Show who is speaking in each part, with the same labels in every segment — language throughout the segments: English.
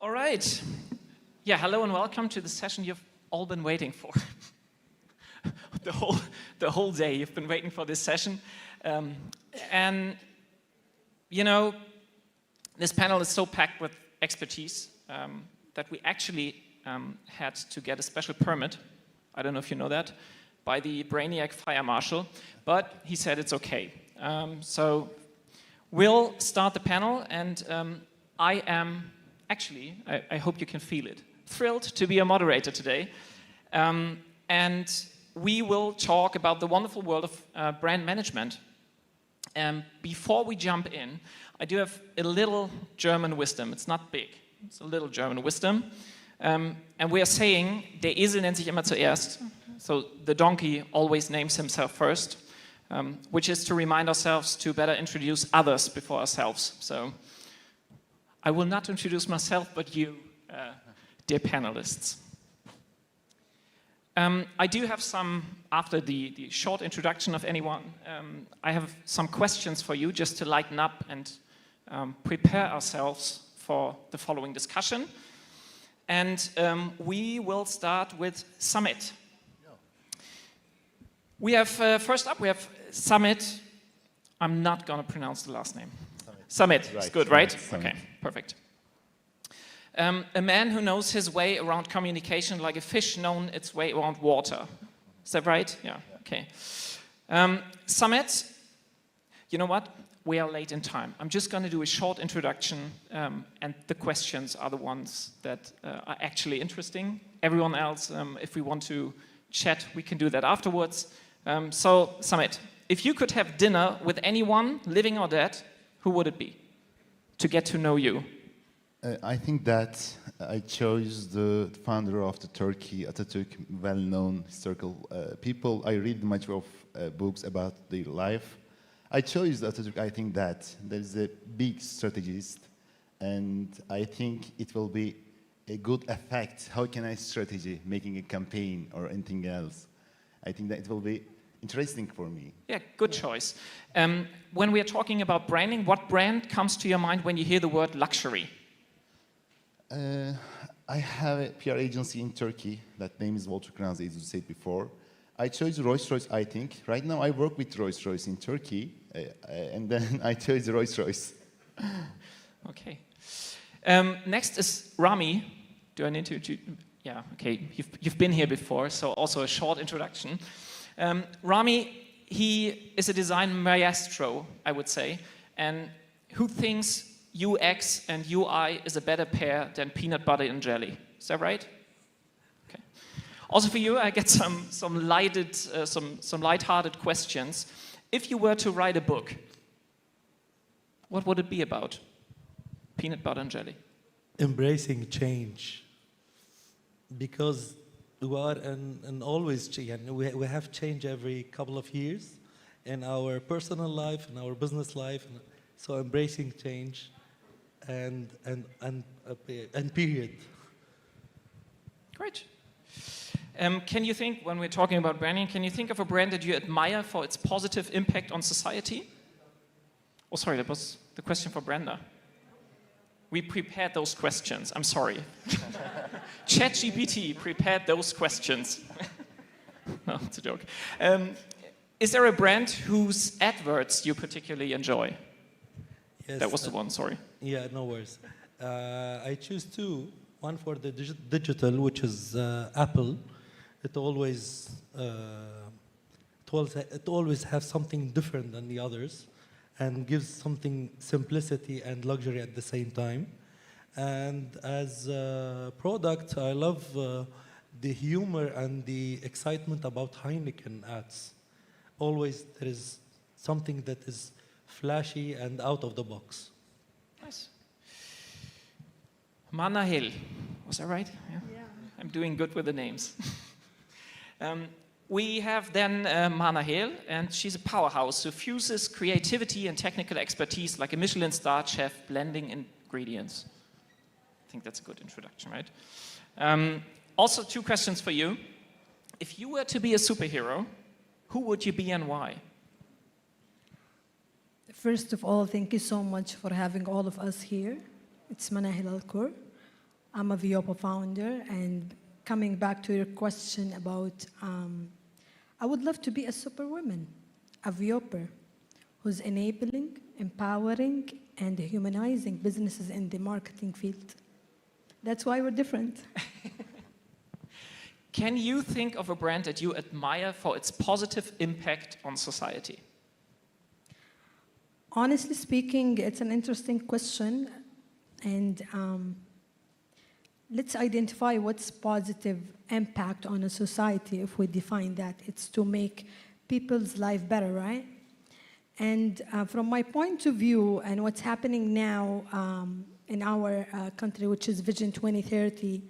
Speaker 1: All right. Yeah, hello and welcome to the session you've all been waiting for. the whole day you've been waiting for this session. And, you know, this panel is so packed with expertise that we actually had to get a special permit, I don't know if you know that, by the Brainiac Fire Marshal, but he said it's okay. So we'll start the panel, and I am actually, I hope you can feel it, thrilled to be a moderator today. And we will talk about the wonderful world of brand management. Before we jump in, I do have a little German wisdom. It's not big, it's a little German wisdom. And we are saying, der Esel nennt sich immer zuerst. So the donkey always names himself first, which is to remind ourselves to better introduce others before ourselves. So I will not introduce myself, but you, dear panelists. I do have some, after the short introduction of anyone, I have some questions for you just to lighten up and prepare ourselves for the following discussion. And we will start with Samet. We have, first up, we have Samet. I'm not going to pronounce the last name. Samet, it's good, right? Samet. Okay, perfect. A man who knows his way around communication like a fish knows its way around water. Is that right? Yeah, okay. Samet, you know what? We are late in time. I'm just going to do a short introduction, and the questions are the ones that are actually interesting. Everyone else, if we want to chat, we can do that afterwards. So, Samet, if you could have dinner with anyone, living or dead, who would it be? To get to know you.
Speaker 2: I think that I chose the founder of the Turkey, Atatürk, well-known historical people. I read much of books about their life. I chose Atatürk. I think that there's a big strategist, and I think it will be a good effect. How can I strategy making a campaign or anything else? I think that it will be interesting for me.
Speaker 1: Yeah, good choice. When we are talking about branding, what brand comes to your mind when you hear the word luxury?
Speaker 2: I have a PR agency in Turkey. That name is Walther, Kranz, as you said before. I chose Rolls-Royce, I think. Right now I work with Rolls-Royce in Turkey, and then I chose Rolls-Royce.
Speaker 1: Okay. Next is Rami. Do I need to? Yeah, okay. You've been here before, so also a short introduction. Rami, he is a design maestro, I would say. And who thinks UX and UI is a better pair than peanut butter and jelly? Is that right? Okay. Also for you, I get some lighthearted questions. If you were to write a book, what would it be about? Peanut butter and jelly.
Speaker 3: Embracing change, because we are and always we have change every couple of years in our personal life and our business life, and so embracing change and period.
Speaker 1: Great. Can you think, when we're talking about branding, can you think of a brand that you admire for its positive impact on society? Oh, sorry, that was the question for Brenda. We prepared those questions. I'm sorry. ChatGPT prepared those questions. No, it's a joke. Is there a brand whose adverts you particularly enjoy?
Speaker 3: Yes,
Speaker 1: that was the one, sorry.
Speaker 3: Yeah, no worries. I choose two. One for the digital, which is Apple. It always has something different than the others, and gives something simplicity and luxury at the same time. And as a product, I love the humor and the excitement about Heineken ads. Always there is something that is flashy and out of the box.
Speaker 1: Nice. Manahel, was that right? Yeah. I'm doing good with the names. We have then Manahel, and she's a powerhouse who fuses creativity and technical expertise like a Michelin star chef blending ingredients. I think that's a good introduction, right? Also, two questions for you. If you were to be a superhero, who would you be and why?
Speaker 4: First of all, thank you so much for having all of us here. It's Manahel Alkoor. I'm a VIOPO founder, and coming back to your question about, I would love to be a superwoman, a VIOPer, who's enabling, empowering, and humanizing businesses in the marketing field. That's why we're different.
Speaker 1: Can you think of a brand that you admire for its positive impact on society?
Speaker 4: Honestly speaking, it's an interesting question, and let's identify what's positive impact on a society. If we define that, it's to make people's life better, right? And from my point of view, and what's happening now in our country, which is Vision 2030,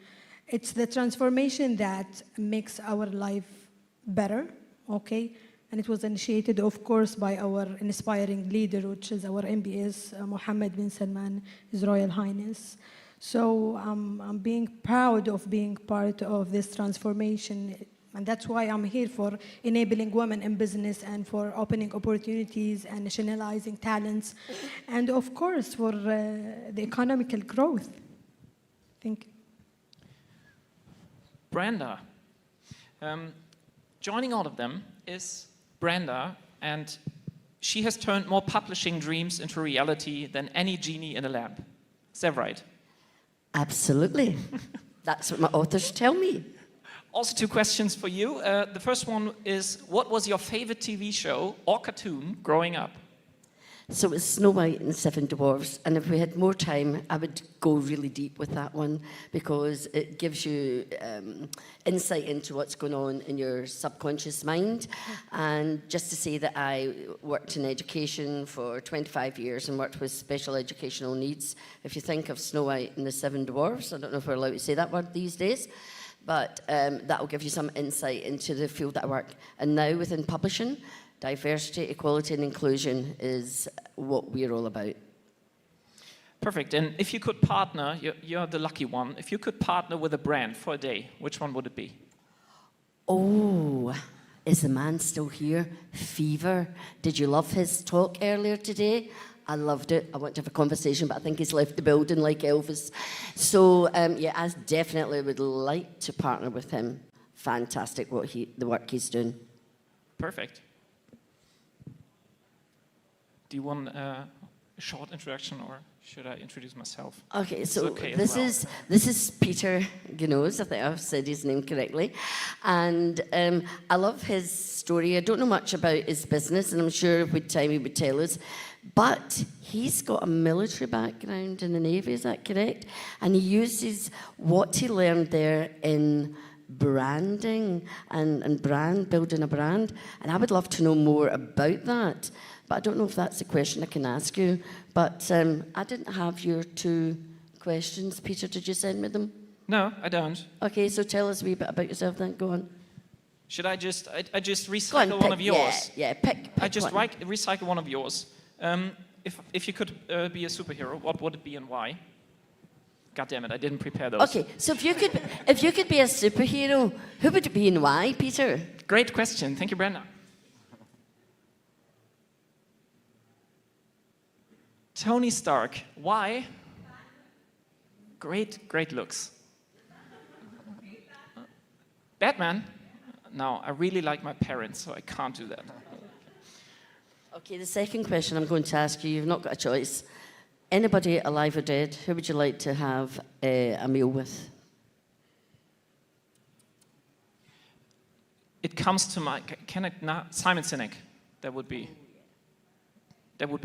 Speaker 4: it's the transformation that makes our life better, okay? And it was initiated, of course, by our inspiring leader, which is our MBS, Mohammed bin Salman, His Royal Highness. So I'm being proud of being part of this transformation. And that's why I'm here, for enabling women in business and for opening opportunities and nationalizing talents. And of course, for the economical growth. Thank you.
Speaker 1: Brenda. Joining all of them is Brenda, and she has turned more publishing dreams into reality than any genie in a lamp. Is that right?
Speaker 5: Absolutely. That's what my authors tell me.
Speaker 1: Also, 2 questions for you. The first one is, what was your favorite TV show or cartoon growing up?
Speaker 5: So it was Snow White and the Seven Dwarfs, and if we had more time, I would go really deep with that one, because it gives you insight into what's going on in your subconscious mind. And just to say that I worked in education for 25 years and worked with special educational needs. If you think of Snow White and the Seven Dwarfs, I don't know if we're allowed to say that word these days, but that will give you some insight into the field that I work. And now within publishing, diversity, equality, and inclusion is what we're all about.
Speaker 1: Perfect. And if you could partner, you're the lucky one, if you could partner with a brand for a day, which one would it be?
Speaker 5: Oh, is the man still here? Fever. Did you love his talk earlier today? I loved it. I want to have a conversation, but I think he's left the building like Elvis. So, yeah, I definitely would like to partner with him. Fantastic the work he's doing.
Speaker 1: Perfect. Do you want a short introduction, or should I introduce myself?
Speaker 5: Okay, so
Speaker 1: okay
Speaker 5: this is Peter Gneuss. I think I've said his name correctly, and I love his story. I don't know much about his business, and I'm sure with time he would tell us. But he's got a military background in the Navy. Is that correct? And he uses what he learned there in branding and building a brand. And I would love to know more about that. But I don't know if that's a question I can ask you. But I didn't have your 2 questions. Peter, did you send me them?
Speaker 1: No, I don't.
Speaker 5: Okay, so tell us a wee bit about yourself then. Go on.
Speaker 1: Should I just recycle
Speaker 5: Go on,
Speaker 1: one of yours?
Speaker 5: Yeah, pick
Speaker 1: I just
Speaker 5: one.
Speaker 1: recycle one of yours. If you could be a superhero, what would it be and why? God damn it, I didn't prepare those.
Speaker 5: Okay, so if you could be a superhero, who would it be and why, Peter?
Speaker 1: Great question. Thank you, Brenda. Tony Stark. Why? Great looks. Batman? No, I really like my parents, so I can't do that.
Speaker 5: Okay, the second question I'm going to ask you, you've not got a choice. Anybody alive or dead, who would you like to have a meal with?
Speaker 1: It comes to my, Simon Sinek. That would be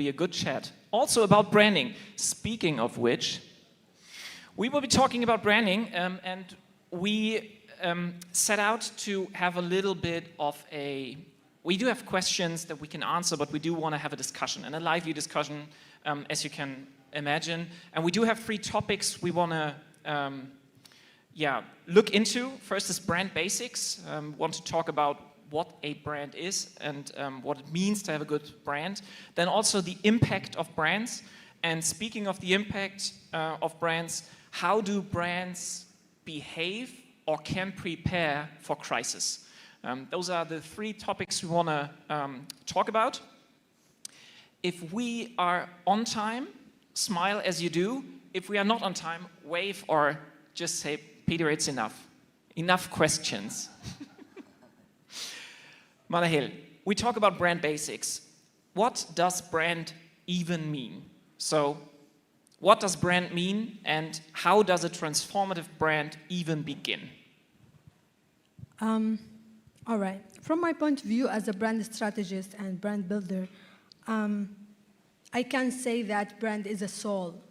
Speaker 1: a good chat. Also about branding. Speaking of which, we will be talking about branding, and we set out to have a little bit of we do have questions that we can answer, but we do want to have a discussion, and a lively discussion, as you can imagine. And we do have 3 topics we want to look into. First is brand basics. Want to talk about what a brand is and what it means to have a good brand. Then also the impact of brands. And speaking of the impact of brands, how do brands behave or can prepare for crisis? Those are the 3 topics we want to talk about. If we are on time, smile as you do. If we are not on time, wave or just say, Peter, it's enough. Enough questions. Manahel, we talk about brand basics. What does brand even mean? So, what does brand mean, and how does a transformative brand even begin?
Speaker 4: All right. From my point of view as a brand strategist and brand builder, I can say that brand is a soul,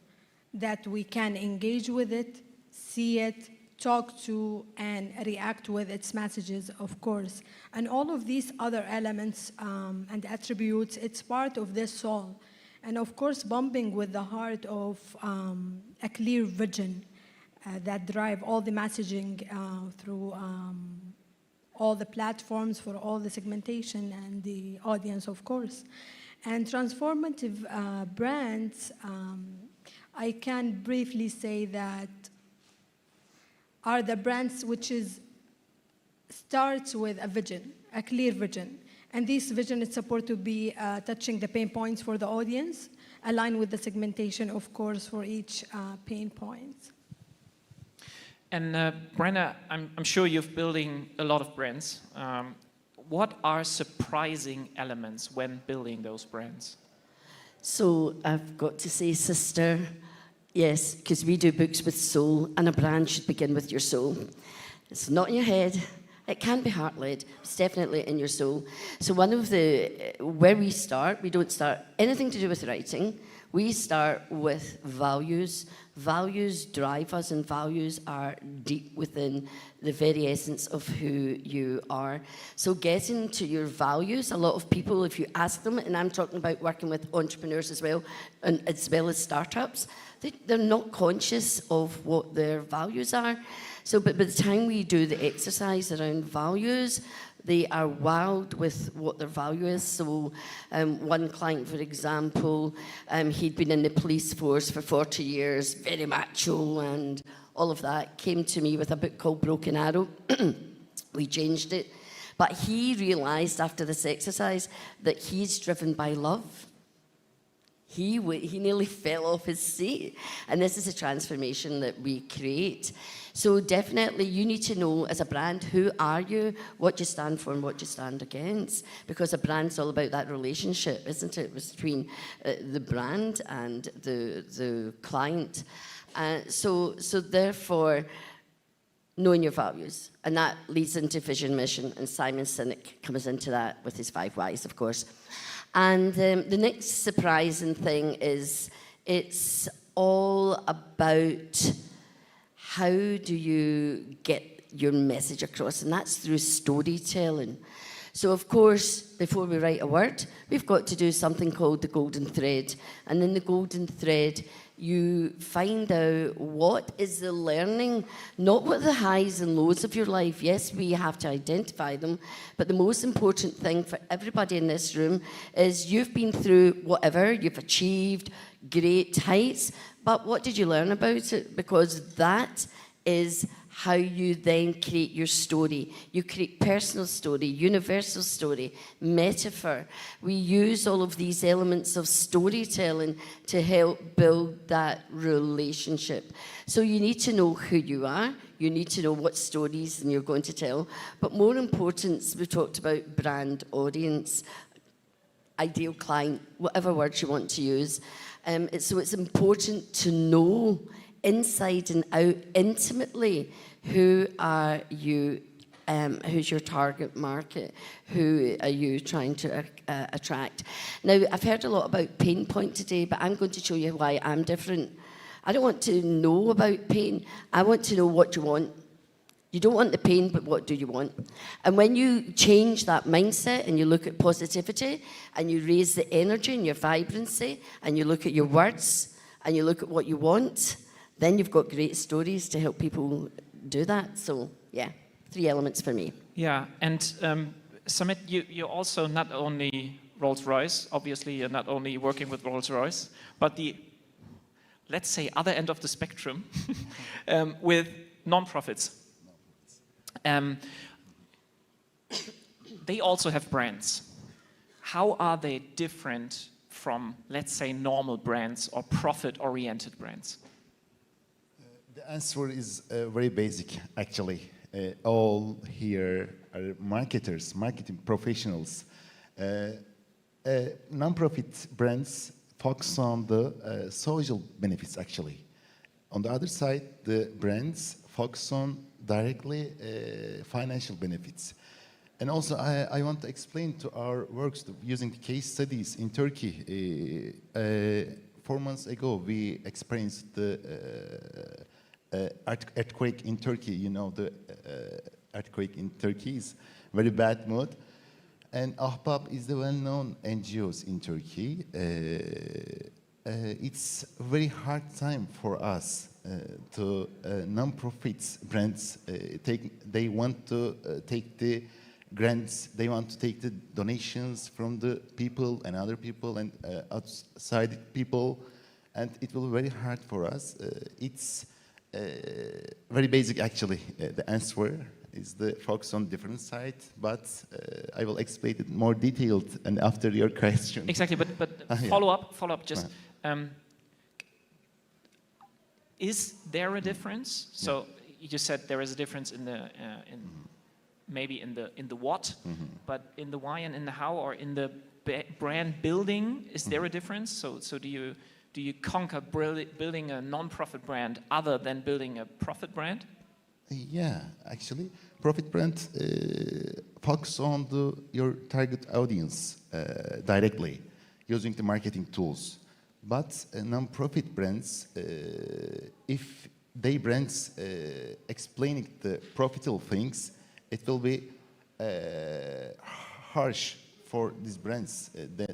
Speaker 4: that we can engage with it, see it, talk to, and react with its messages, of course. And all of these other elements and attributes, it's part of this soul. And of course, bumping with the heart of a clear vision that drive all the messaging through all the platforms for all the segmentation and the audience, of course. And transformative brands, I can briefly say that are the brands which starts with a vision, a clear vision. And this vision is supposed to be touching the pain points for the audience, aligned with the segmentation, of course, for each pain point.
Speaker 1: And Brenda, I'm sure you're building a lot of brands. What are surprising elements when building those brands?
Speaker 5: So I've got to say, sister, yes, because we do books with soul, and a brand should begin with your soul. It's not in your head. It can be heart-led. It's definitely in your soul. So where we start, we don't start anything to do with writing. We start with values. Values drive us, and values are deep within the very essence of who you are. So getting to your values, a lot of people, if you ask them, and I'm talking about working with entrepreneurs as well, and as well as startups, they're not conscious of what their values are. So, but by the time we do the exercise around values, they are wowed with what their value is. So one client, for example, he'd been in the police force for 40 years, very macho and all of that, came to me with a book called Broken Arrow. We changed it. But he realized after this exercise that he's driven by love. He nearly fell off his seat. And this is a transformation that we create. So definitely you need to know as a brand, who are you, what you stand for and what you stand against. Because a brand's all about that relationship, isn't it, between the brand and the client. So therefore, knowing your values. And that leads into vision, mission. And Simon Sinek comes into that with his 5 whys, of course. And the next surprising thing is it's all about how do you get your message across, and that's through storytelling. So of course, before we write a word, we've got to do something called the golden thread. And in the golden thread, you find out what is the learning, not what the highs and lows of your life. Yes, we have to identify them, but the most important thing for everybody in this room is you've been through whatever, you've achieved great heights, but what did you learn about it? Because that is how you then create your story. You create personal story, universal story, metaphor. We use all of these elements of storytelling to help build that relationship. So you need to know who you are. You need to know what stories you're going to tell. But more important, we talked about brand, audience, ideal client, whatever words you want to use. So it's important to know inside and out intimately who are you, who's your target market, who are you trying to attract. Now, I've heard a lot about pain point today, but I'm going to show you why I'm different. I don't want to know about pain. I want to know what you want. You don't want the pain, but what do you want? And when you change that mindset and you look at positivity and you raise the energy and your vibrancy and you look at your words and you look at what you want, then you've got great stories to help people do that. So, yeah, 3 elements for me.
Speaker 1: Yeah, and Samet, you're also not only Rolls-Royce, obviously you're not only working with Rolls-Royce, but the, let's say, other end of the spectrum with non-profits. They also have brands. How are they different from, let's say, normal brands or profit-oriented brands?
Speaker 2: The answer is very basic, actually. All here are marketers, marketing professionals. Non-profit brands focus on the social benefits, actually. On the other side, the brands focus on directly financial benefits. And also, I want to explain to our works using the case studies in Turkey. 4 months ago, we experienced the earthquake in Turkey. You know, the earthquake in Turkey is very bad mood. And Ahbap is the well-known NGOs in Turkey. It's a very hard time for us to non-profits brands they want to take the grants, they want to take the donations from the people and other people and outside people, and it will be very hard for us. It's very basic, actually. The answer is the focus on different sides, but I will explain it more detailed and after your question.
Speaker 1: Exactly, but follow up. Just is there a difference? So you just said there is a difference in the maybe in the what, but in the why and in the how, or in the brand building, is there a difference? So do you conquer building a non-profit brand other than building a profit brand?
Speaker 2: Yeah, actually, profit brand focus on your target audience directly using the marketing tools. But non-profit brands, if they brands explaining the profitable things, it will be harsh for these brands.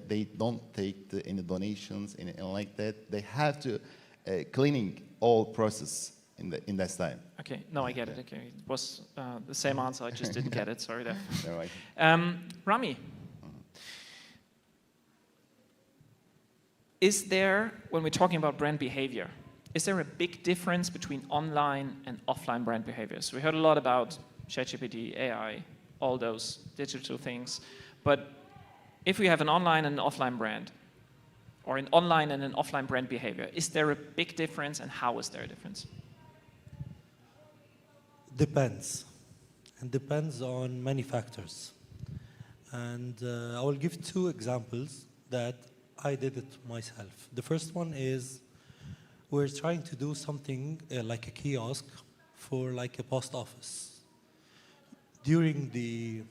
Speaker 2: They don't take any donations, anything like that. They have to cleaning all process in that time.
Speaker 1: Okay, no, I get it. Okay, it was the same answer. I just didn't get it. Sorry there.
Speaker 2: All right.
Speaker 1: Rami, is there, when we're talking about brand behavior, is there a big difference between online and offline brand behaviors? We heard a lot about ChatGPT, AI, all those digital things, but if we have an online and an offline brand, or an online and an offline brand behavior, is there a big difference, and how is there a difference?
Speaker 3: Depends. And depends on many factors. And I will give 2 examples that I did it myself. The first one is we're trying to do something like a kiosk for like a post office. During the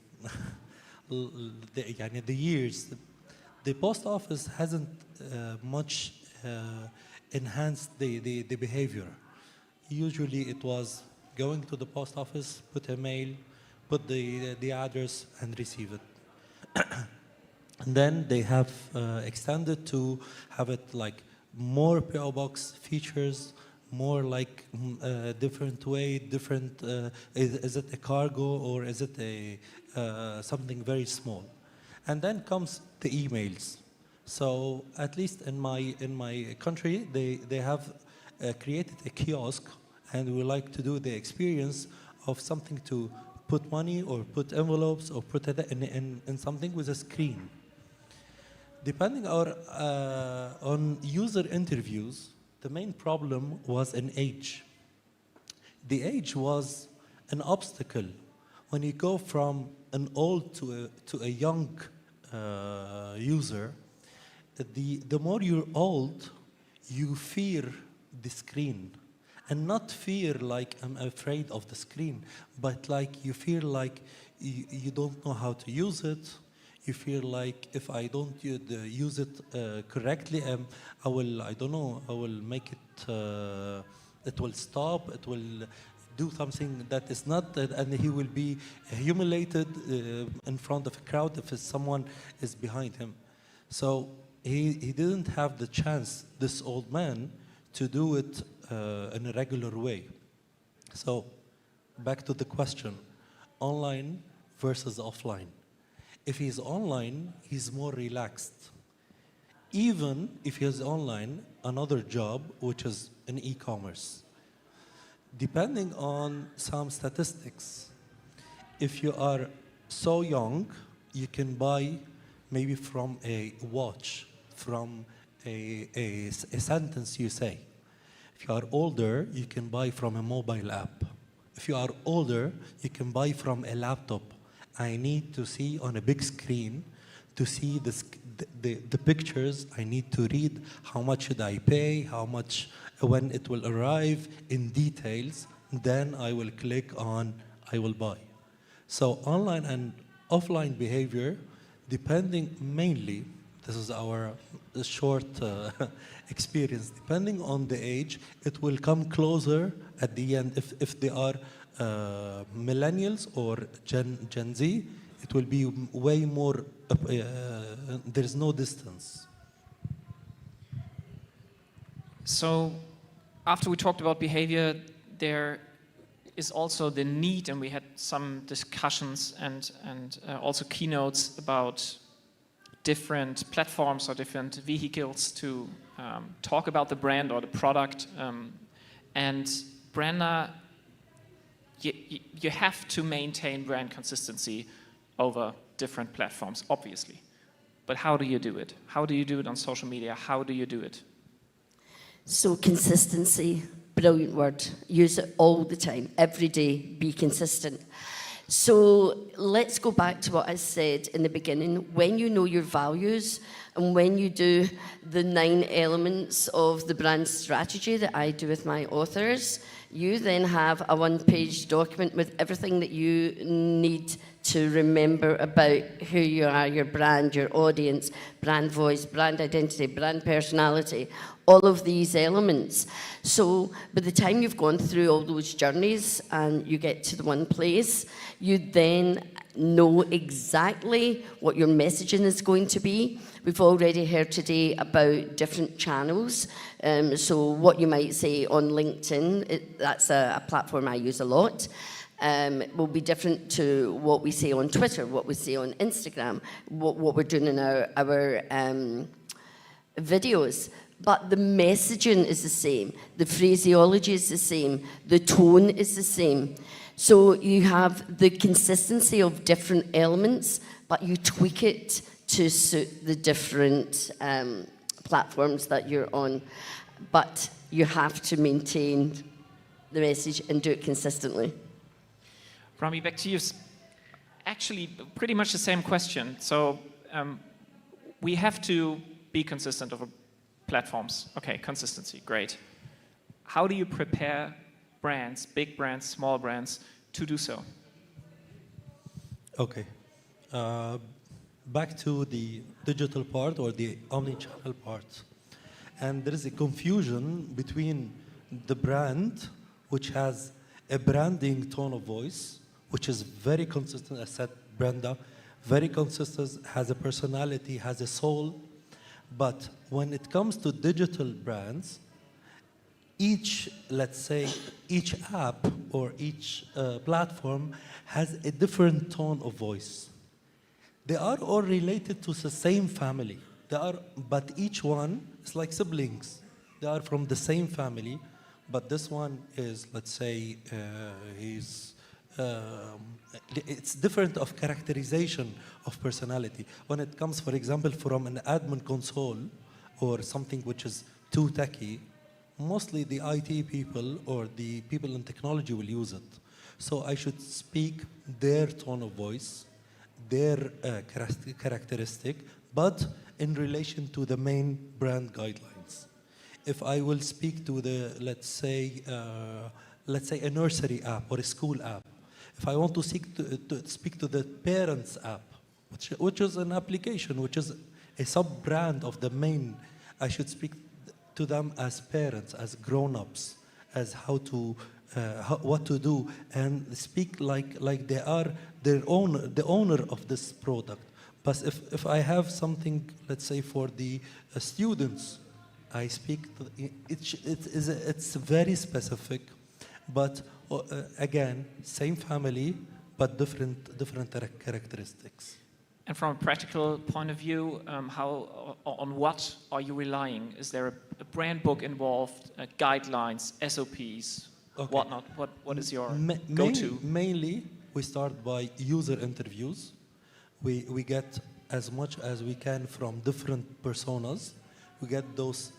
Speaker 3: years, the post office hasn't much enhanced the behavior. Usually it was going to the post office, put a mail, put the address, and receive it. And then they have extended to have it like more PO box features, more like different way, different. Is it a cargo or is it a something very small? And then comes the emails. So at least in my country, they have created a kiosk, and we like to do the experience of something to put money or put envelopes or put it in something with a screen. Depending on user interviews, the main problem was an age. The age was an obstacle. When you go from an old to a young user, the more you're old, you fear the screen. And not fear like I'm afraid of the screen, but like you feel like you don't know how to use it. You feel like if I don't use it correctly, I will make it, it will stop, it will do something that is not, and he will be humiliated in front of a crowd if someone is behind him. So he didn't have the chance, this old man, to do it in a regular way. So back to the question, online versus offline. If he's online, he's more relaxed. Even if he has online another job, which is in e-commerce. Depending on some statistics, if you are so young, you can buy maybe from a watch, from a sentence you say. If you are older, you can buy from a mobile app. If you are older, you can buy from a laptop. I need to see on a big screen to see the pictures. I need to read how much should I pay, how much, when it will arrive in details. Then I will click on I will buy. So online and offline behavior, depending mainly, this is our short experience, depending on the age, it will come closer at the end. If they are millennials or Gen Z, it will be way more, there's no distance.
Speaker 1: So after we talked about behavior, there is also the need, and we had some discussions and also keynotes about different platforms or different vehicles to talk about the brand or the product. And Brenda, you have to maintain brand consistency over different platforms, obviously. But how do you do it? How do you do it on social media? How do you do it?
Speaker 5: So consistency, brilliant word. Use it all the time, every day, be consistent. So let's go back to what I said in the beginning. When you know your values and when you do the 9 elements of the brand strategy that I do with my authors, you then have a 1-page document with everything that you need to remember about who you are, your brand, your audience, brand voice, brand identity, brand personality, all of these elements. So by the time you've gone through all those journeys and you get to the one place, you then know exactly what your messaging is going to be. We've already heard today about different channels. So what you might say on LinkedIn, that's a platform I use a lot, will be different to what we say on Twitter, what we say on Instagram, what we're doing in our videos. But the messaging is the same, the phraseology is the same, the tone is the same. So you have the consistency of different elements, but you tweak it to suit the different platforms that you're on. But you have to maintain the message and do it consistently.
Speaker 1: Rami, back to you. Actually, pretty much the same question. So we have to be consistent over platforms. Okay, consistency, great. How do you prepare brands, big brands, small brands, to do so?
Speaker 3: Okay. Back to the digital part or the omni-channel part. And there is a confusion between the brand, which has a branding tone of voice, which is very consistent, as said Brenda, very consistent, has a personality, has a soul. But when it comes to digital brands, each, let's say, each app or each platform has a different tone of voice. They are all related to the same family. But each one is like siblings. They are from the same family, but this one is, let's say, it's different of characterization of personality. When it comes, for example, from an admin console or something which is too techy, mostly the IT people or the people in technology will use it. So I should speak their tone of voice, their characteristic, but in relation to the main brand guidelines. If I will speak to the, let's say a nursery app or a school app, if I want to speak to the parents app, which is an application, which is a sub-brand of the main, I should speak to them as parents, as grown-ups, as what to do, and speak like they are the owner of this product. But if I have something, let's say for the students, I speak. It's very specific, but again, same family, but different characteristics.
Speaker 1: And from a practical point of view, on what are you relying? Is there a brand book involved, guidelines, SOPs,
Speaker 3: okay.
Speaker 1: whatnot? What is your go-to?
Speaker 3: Mainly, we start by user interviews. We get as much as we can from different personas. We get those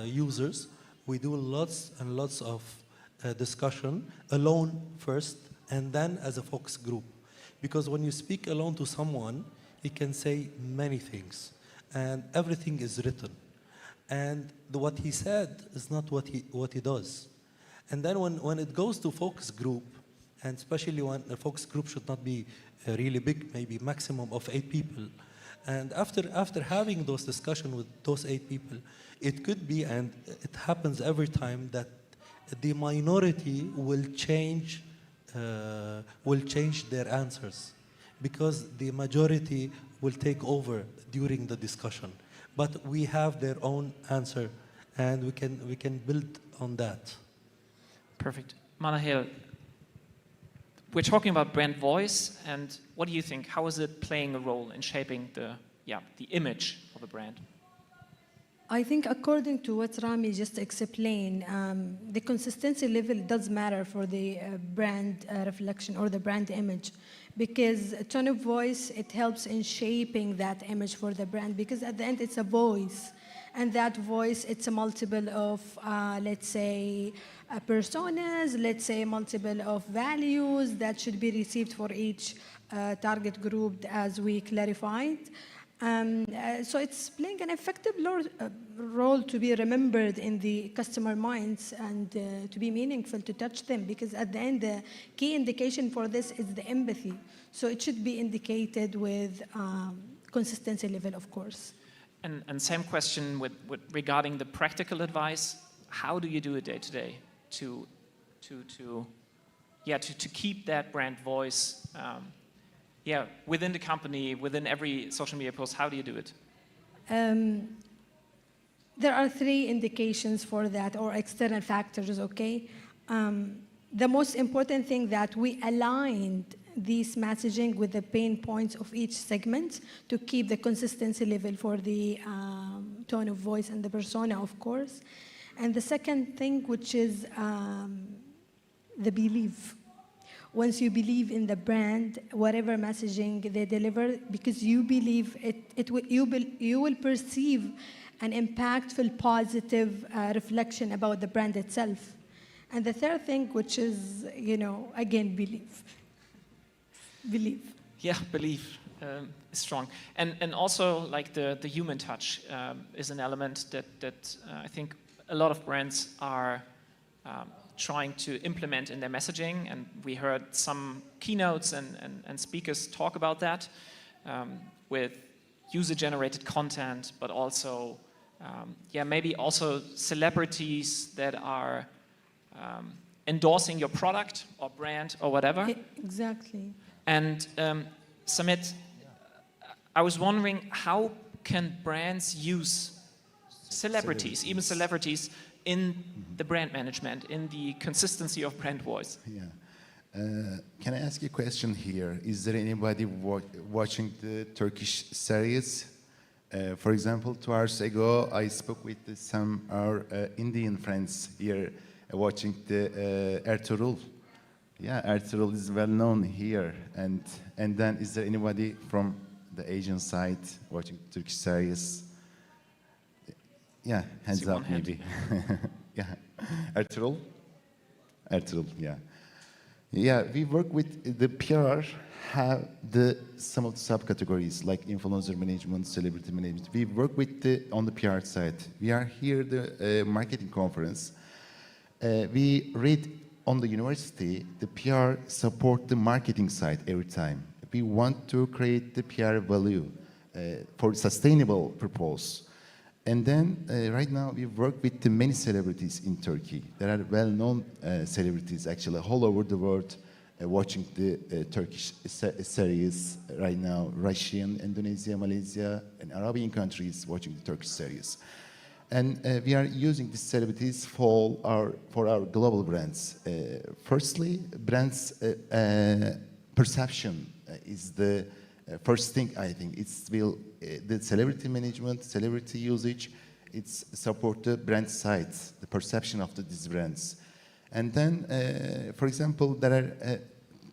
Speaker 3: users. we do lots and lots of discussion, alone first, and then as a focus group. Because when you speak alone to someone, he can say many things, and everything is written. And what he said is not what he does. And then when it goes to focus group, and especially when a focus group should not be really big, maybe maximum of 8 people. And after having those discussions with those 8 people, it could be, and it happens every time, that the minority will change their answers, because the majority will take over during the discussion. But we have their own answer, and we can build on that.
Speaker 1: Perfect. Manahel, we're talking about brand voice, and what do you think? How is it playing a role in shaping the image of a brand?
Speaker 4: I think according to what Rami just explained, the consistency level does matter for the brand reflection or the brand image, because a tone of voice, it helps in shaping that image for the brand, because at the end it's a voice, and that voice, it's a multiple of, let's say, personas, let's say multiple of values that should be received for each target group, as we clarified. So it's playing an effective role to be remembered in the customer minds, and to be meaningful to touch them, because at the end the key indication for this is the empathy. So it should be indicated with consistency level, of course.
Speaker 1: And same question regarding the practical advice. How do you do it day to day to keep that brand voice within the company, within every social media post? How do you do it?
Speaker 4: There are 3 indications for that, or external factors, okay? The most important thing that we aligned this messaging with the pain points of each segment to keep the consistency level for the tone of voice and the persona, of course. And the second thing, which is the belief. Once you believe in the brand, whatever messaging they deliver, because you believe you will perceive an impactful, positive reflection about the brand itself. And the third thing, which is, again, belief. Belief.
Speaker 1: Yeah, belief is strong. And also, like, the human touch is an element that I think a lot of brands are trying to implement in their messaging, and we heard some keynotes and speakers talk about that with user-generated content, but also, maybe also celebrities that are endorsing your product or brand or whatever.
Speaker 4: Exactly.
Speaker 1: And Samet, I was wondering, how can brands use celebrities, even celebrities, in the brand management, in the consistency of brand voice?
Speaker 2: Yeah. Can I ask you a question here? Is there anybody watching the Turkish series? For example, 2 hours ago, I spoke with some our Indian friends here watching the Ertuğrul. Yeah, Ertuğrul is well known here. And then, is there anybody from the Asian side watching Turkish series? Yeah, hands up maybe. Yeah, Ertuğrul, yeah. Yeah, we work with the PR, have some of the subcategories like influencer management, celebrity management. We work with on the PR side. We are here the marketing conference. We read on the university, the PR support the marketing side every time. We want to create the PR value for sustainable purpose. And then right now we work with the many celebrities in Turkey. There are well-known celebrities actually all over the world watching the Turkish series right now. Russian, Indonesia, Malaysia, and Arabian countries watching the Turkish series. And we are using these celebrities for our global brands. Firstly, brands perception is the first thing, I think. The celebrity management, celebrity usage, it's support the brand sides, the perception of these brands. And then, for example, there are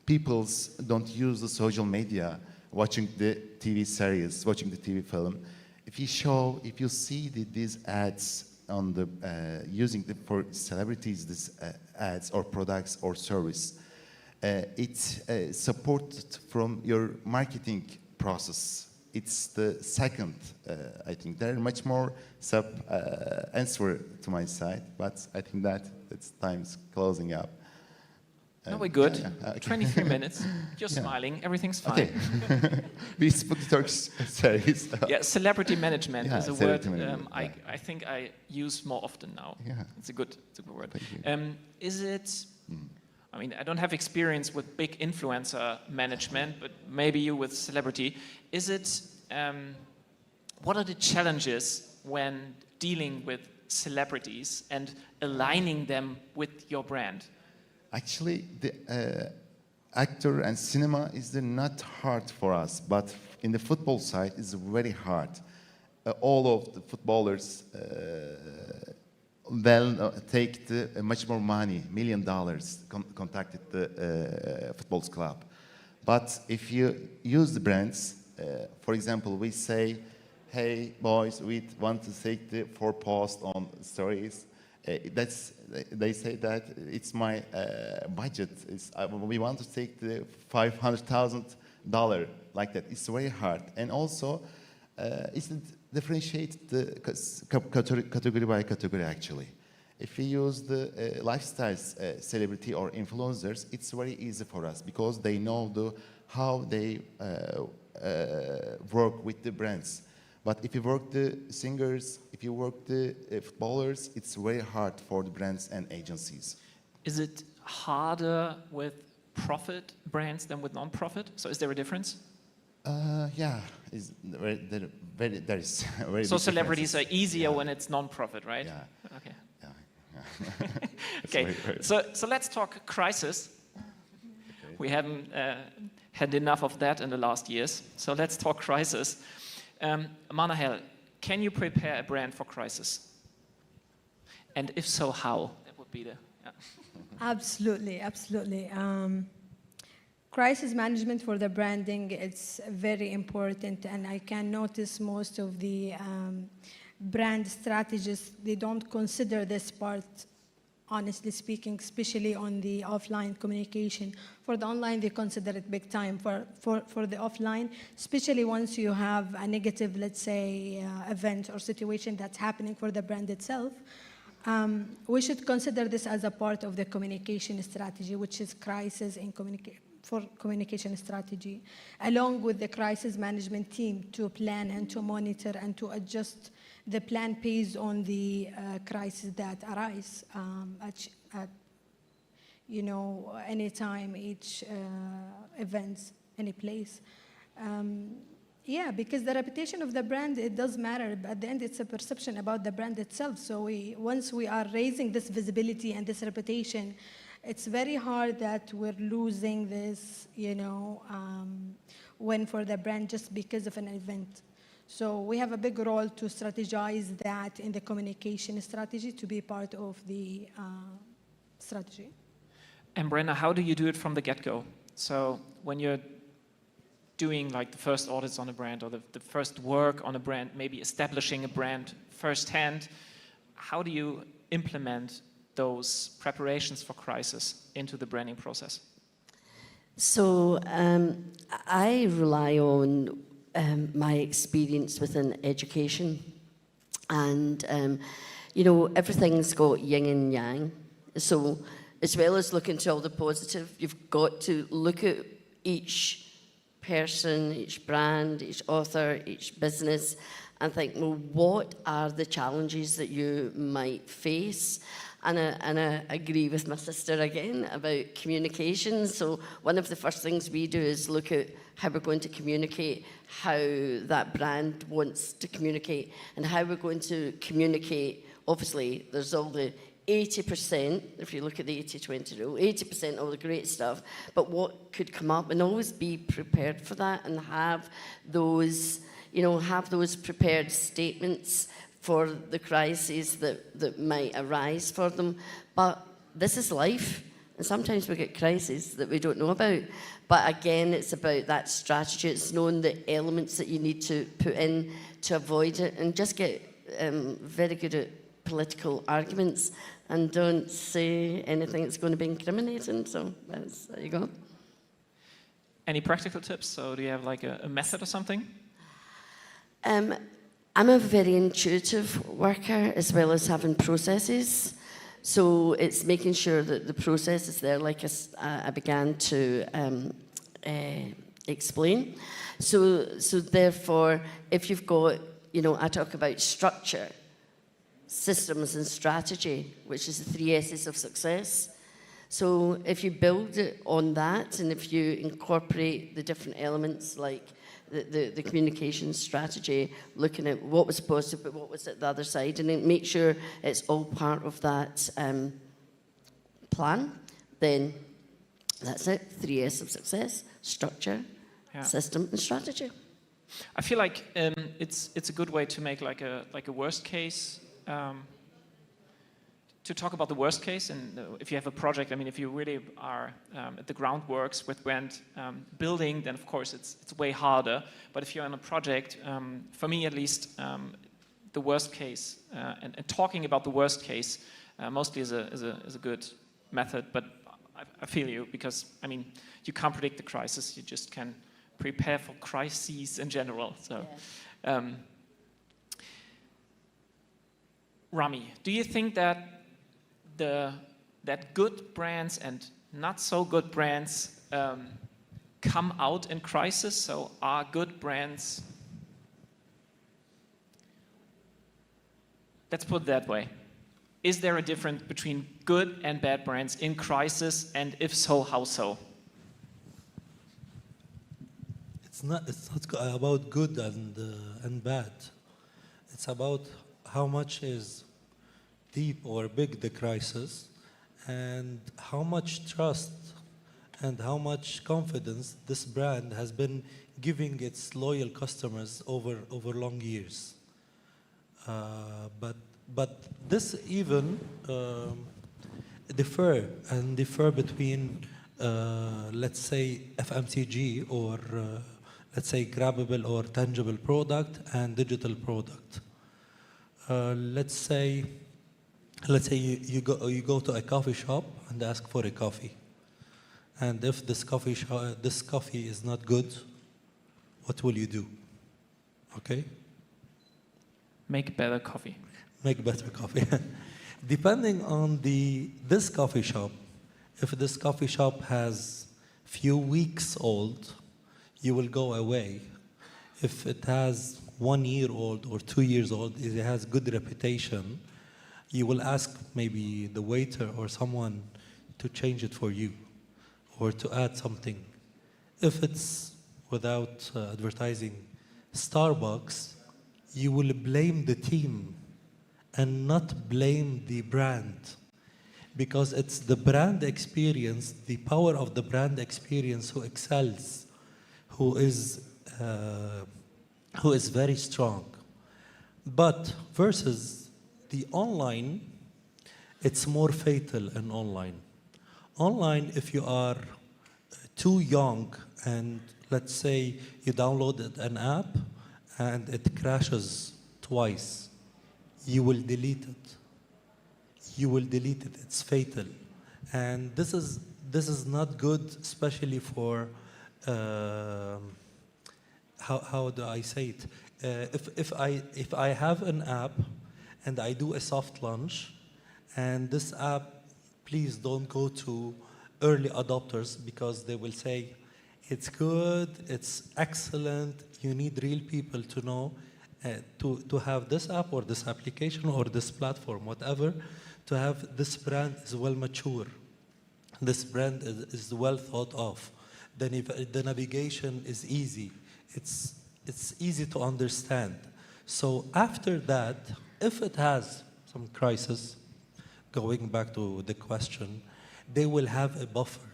Speaker 2: peoples don't use the social media watching the TV series, watching the TV film. If you see these ads on the using the, for celebrities this ads or products or service. It's supported from your marketing process. It's the second, I think. There are much more sub answer to my side, but I think that it's time's closing up.
Speaker 1: No, we're good.
Speaker 2: Okay.
Speaker 1: 23 minutes. You're
Speaker 2: Yeah.
Speaker 1: smiling. Everything's fine.
Speaker 2: Okay. We spoke Turkish series.
Speaker 1: Yeah, celebrity management
Speaker 2: Yeah,
Speaker 1: is a word
Speaker 2: celebrity management, yeah.
Speaker 1: I think I use more often now.
Speaker 2: Yeah.
Speaker 1: It's a good word.
Speaker 2: Thank you.
Speaker 1: Is it? I mean, I don't have experience with big influencer management, but maybe you with celebrity. Is it? What are the challenges when dealing with celebrities and aligning them with your brand?
Speaker 2: Actually, the actor and cinema is not hard for us, but in the football side, it's very hard. All of the footballers take the, much more money, $1 million, contacted the football club. But if you use the brands, for example, we say, hey, boys, we want to take the 4 posts on stories. They say that it's my budget. We want to take the $500,000 like that. It's very hard. And also, it's differentiate the category by category, actually. If we use the lifestyles celebrity or influencers, it's very easy for us because they know how they work with the brands. But if you work the singers, if you work the footballers, it's very hard for the brands and agencies.
Speaker 1: Is it harder with profit brands than with non-profit? So is there a difference?
Speaker 2: Yeah, there is very
Speaker 1: So
Speaker 2: big
Speaker 1: celebrities are
Speaker 2: differences.
Speaker 1: easier
Speaker 2: Yeah.
Speaker 1: when it's non-profit, right?
Speaker 2: Yeah.
Speaker 1: Okay.
Speaker 2: Yeah.
Speaker 1: Okay. So let's talk crisis. We haven't had enough of that in the last years. So let's talk crisis. Manahel, can you prepare a brand for crisis? And if so, how? That would be the... Yeah.
Speaker 4: Absolutely, absolutely. Crisis management for the branding, it's very important, and I can notice most of the brand strategists, they don't consider this part, honestly speaking, especially on the offline communication. For the online, they consider it big time. For the offline, especially once you have a negative, let's say, event or situation that's happening for the brand itself, we should consider this as a part of the communication strategy, which is crisis in communication strategy, along with the crisis management team to plan and to monitor and to adjust the plan based on the crisis that arise at any time, each events, any place. Yeah, because the reputation of the brand, it does matter. But at the end, it's a perception about the brand itself. So once we are raising this visibility and this reputation, it's very hard that we're losing this, win for the brand just because of an event. So we have a big role to strategize that in the communication strategy to be part of the strategy.
Speaker 1: And Brenda, how do you do it from the get-go? So when you're doing like the first audits on a brand or the first work on a brand, maybe establishing a brand firsthand, how do you implement those preparations for crisis into the branding process?
Speaker 5: So I rely on my experience within education, and everything's got yin and yang. So as well as looking to all the positive, you've got to look at each person, each brand, each author, each business, and think, well, what are the challenges that you might face? And I agree with my sister again about communication. So one of the first things we do is look at how we're going to communicate, how that brand wants to communicate, and how we're going to communicate. Obviously, there's all the 80%, if you look at the 80-20 rule, 80% all the great stuff, but what could come up, and always be prepared for that and have those, prepared statements for the crises that might arise for them. But this is life, and sometimes we get crises that we don't know about. But again, it's about that strategy. It's knowing the elements that you need to put in to avoid it, and just get very good at political arguments and don't say anything that's going to be incriminating. So there you go.
Speaker 1: Any practical tips? So do you have like a method or something?
Speaker 5: I'm a very intuitive worker as well as having processes. So it's making sure that the process is there, like I began to explain. So therefore, if you've got, I talk about structure, systems and strategy, which is the 3 S's of success. So if you build it on that, and if you incorporate the different elements like the communication strategy, looking at what was positive but what was at the other side, and then make sure it's all part of that plan, then that's it. 3 S's of success: structure, system, and strategy.
Speaker 1: I feel like it's a good way to make like a worst case. To talk about the worst case, and if you have a project, I mean, if you really are at the groundworks with brand building, then of course it's way harder. But if you're on a project, for me at least, the worst case and talking about the worst case mostly is a good method. But I feel you, because I mean, you can't predict the crisis; you just can prepare for crises in general. So. Yeah. Rami, do you think that that good brands and not so good brands come out in crisis? So are good brands, let's put it that way, is there a difference between good and bad brands in crisis, and if so, how so?
Speaker 3: It's not about good and bad. It's about how much is deep or big the crisis, and how much trust and how much confidence this brand has been giving its loyal customers over long years. But this even differ between let's say FMCG or let's say grabbable or tangible product and digital product. Let's say you go to a coffee shop and ask for a coffee, and if this coffee is not good, what will you do? Okay?
Speaker 1: Make better coffee.
Speaker 3: Make better coffee. Depending on this coffee shop, if this coffee shop has few weeks old, you will go away. If it has 1 year old or 2 years old, if it has good reputation, you will ask maybe the waiter or someone to change it for you or to add something. If it's without advertising Starbucks, you will blame the team and not blame the brand, because it's the brand experience, the power of the brand experience who excels, who is very strong. But versus the online, it's more fatal in online. Online, if you are too young and let's say you downloaded an app and it crashes twice, you will delete it. You will delete it. It's fatal. And this is not good, especially for how do I say it? If I have an app and I do a soft launch, and this app, please don't go to early adopters, because they will say it's good, it's excellent. You need real people to know to have this app or this application or this platform, whatever, to have this brand is well mature. This brand is well thought of. The navigation is easy. It's easy to understand. So after that, if it has some crisis, going back to the question, they will have a buffer.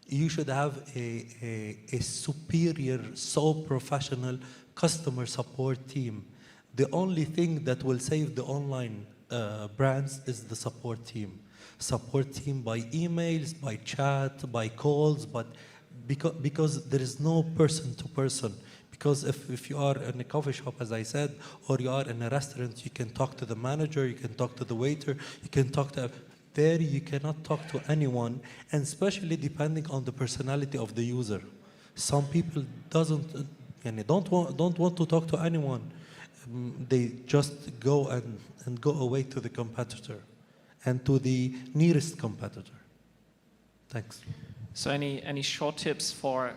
Speaker 3: You should have a superior, so professional customer support team. The only thing that will save the online brands is the support team. Support team by emails, by chat, by calls, but because there is no person to person. Because if you are in a coffee shop, as I said, or you are in a restaurant, you can talk to the manager, you can talk to the waiter, you can talk to... There you cannot talk to anyone, and especially depending on the personality of the user. Some people don't want to talk to anyone. They just go and go away to the competitor and to the nearest competitor. Thanks.
Speaker 1: So any short tips for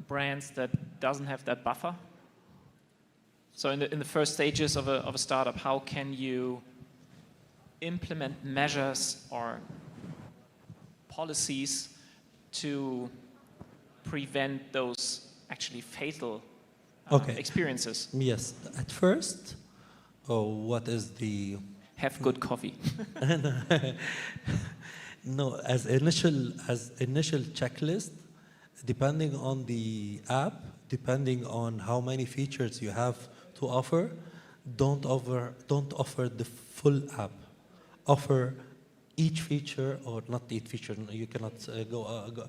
Speaker 1: brands that doesn't have that buffer? So in the first stages of a startup, how can you implement measures or policies to prevent those actually fatal experiences?
Speaker 3: Yes. At first, what is the...
Speaker 1: Have good coffee.
Speaker 3: No, as initial checklist, depending on the app, depending on how many features you have to offer, don't offer the full app. Offer each feature, or not each feature. You cannot go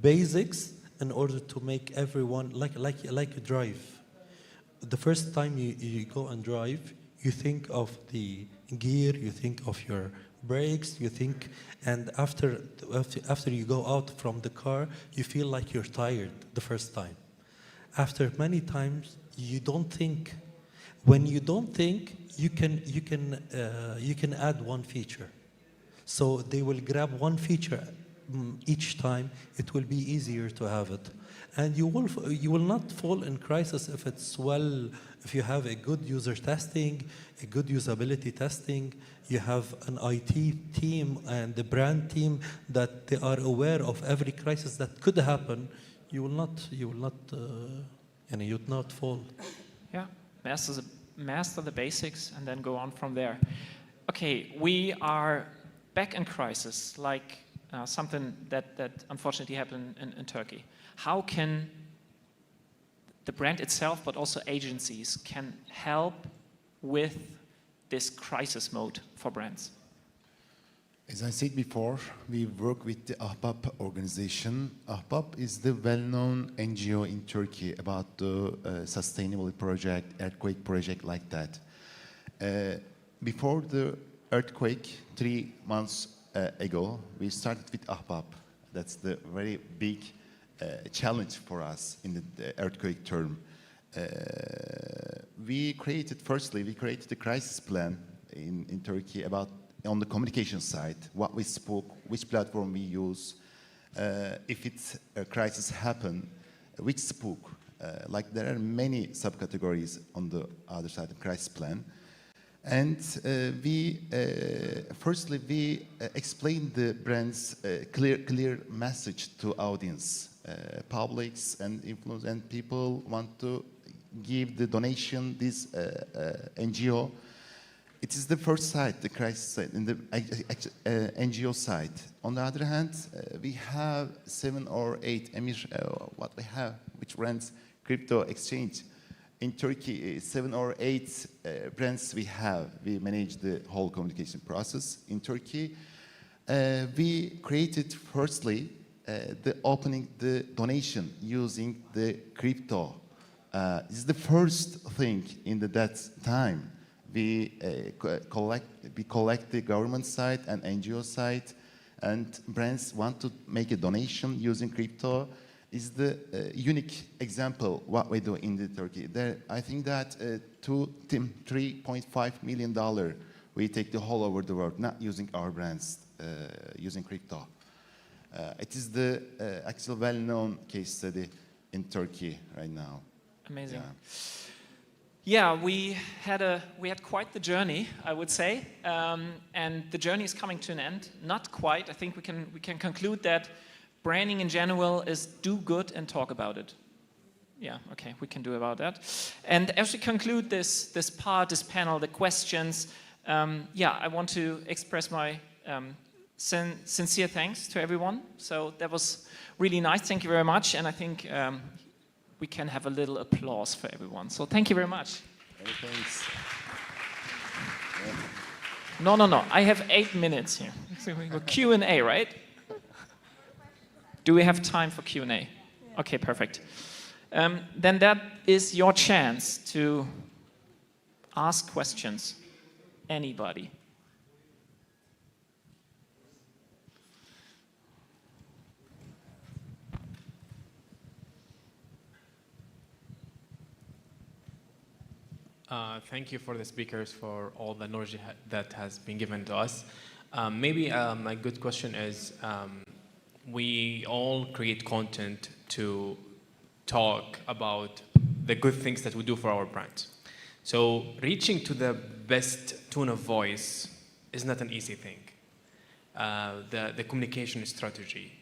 Speaker 3: basics in order to make everyone like you drive. The first time you go and drive, you think of the gear, you think of your brakes, you think, and after you go out from the car, you feel like you're tired the first time. After many times, you don't think. When you don't think, you can add one feature. So they will grab one feature each time. It will be easier to have it, and you will not fall in crisis if you have a good user testing, a good usability testing. You have an IT team and the brand team that they are aware of every crisis that could happen. You will not fall.
Speaker 1: Yeah, master the basics and then go on from there. Okay, we are back in crisis, like something that unfortunately happened in Turkey. How can the brand itself, but also agencies, can help with this crisis mode for brands?
Speaker 2: As I said before, we work with the VIOPO organization. VIOPO is the well-known NGO in Turkey about the sustainable project, earthquake project like that. Before the earthquake, 3 months ago, we started with VIOPO. That's the very big challenge for us in the earthquake term. We created the crisis plan in Turkey about on the communication side, what we spoke, which platform we use, if it's a crisis happen, which spoke. Like there are many subcategories on the other side of crisis plan. And we explained the brand's clear message to audience. Publics and influence and people want to give the donation, this NGO. It is the first side, the crisis side, in the NGO side. On the other hand, we have 7 or 8 which runs crypto exchange. In Turkey, 7 or 8 brands we have. We manage the whole communication process. In Turkey, we created firstly the opening the donation using the crypto. This is the first thing in that time. We collect the government side and NGO side, and brands want to make a donation using crypto. Is the unique example what we do in the Turkey. I think that $3.5 million we take the whole over the world, not using our brands, using crypto. It is the actual well-known case study in Turkey right now.
Speaker 1: Amazing. Yeah, we had quite the journey, I would say, and the journey is coming to an end. Not quite. I think we can conclude that branding in general is do good and talk about it. Yeah, okay, we can do about that. And as we conclude this panel, the questions, I want to express my sincere thanks to everyone. So that was really nice. Thank you very much. And I think we can have a little applause for everyone. So thank you very much.
Speaker 2: Thanks.
Speaker 1: No. I have 8 minutes here. So we go Q&A, right? Do we have time for Q&A? Okay, perfect. then that is your chance to ask questions. Anybody.
Speaker 6: Thank you for the speakers for all the knowledge that has been given to us. Maybe my good question is, we all create content to talk about the good things that we do for our brand. So reaching to the best tone of voice is not an easy thing. The communication strategy.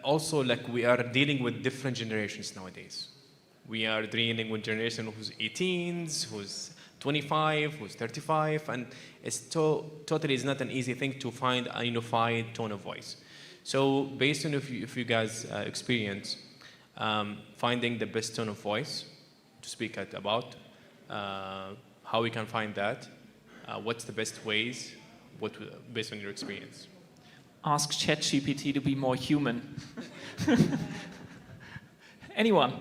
Speaker 6: Also, like, we are dealing with different generations nowadays. We are dealing with generation who's 18s, who's 25, who's 35, and it's totally is not an easy thing to find a unified tone of voice. So based on if you guys experience finding the best tone of voice to speak about, how we can find that, what's the best ways, based on your experience?
Speaker 1: Ask ChatGPT to be more human. Anyone?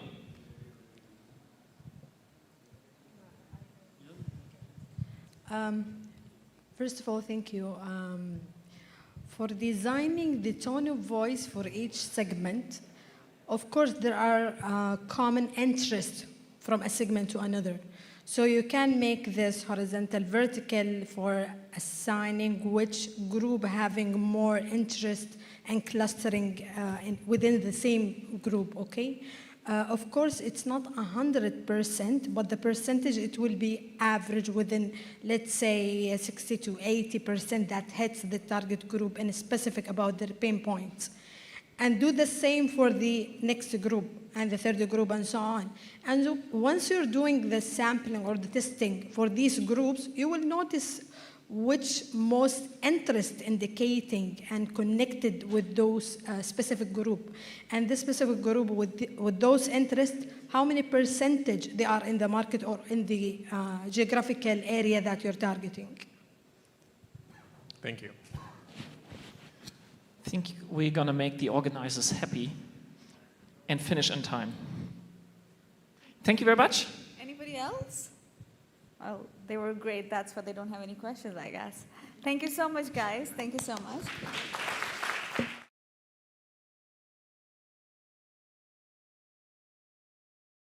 Speaker 4: First of all, thank you for designing the tone of voice for each segment. Of course, there are common interests from a segment to another. So you can make this horizontal, vertical for assigning which group having more interest and clustering within the same group, okay? Of course, it's not 100%, but the percentage, it will be average within, let's say, 60 to 80% that hits the target group and is specific about their pain points. And do the same for the next group and the third group and so on. And so once you're doing the sampling or the testing for these groups, you will notice which most interest indicating and connected with those specific group. And this specific group with those interests, how many percentage they are in the market or in the geographical area that you're targeting.
Speaker 6: Thank you.
Speaker 1: I think we're going to make the organizers happy and finish on time. Thank you very much.
Speaker 7: Anybody else? Well, they were great. That's why they don't have any questions, I guess. Thank you so much, guys. Thank you so much.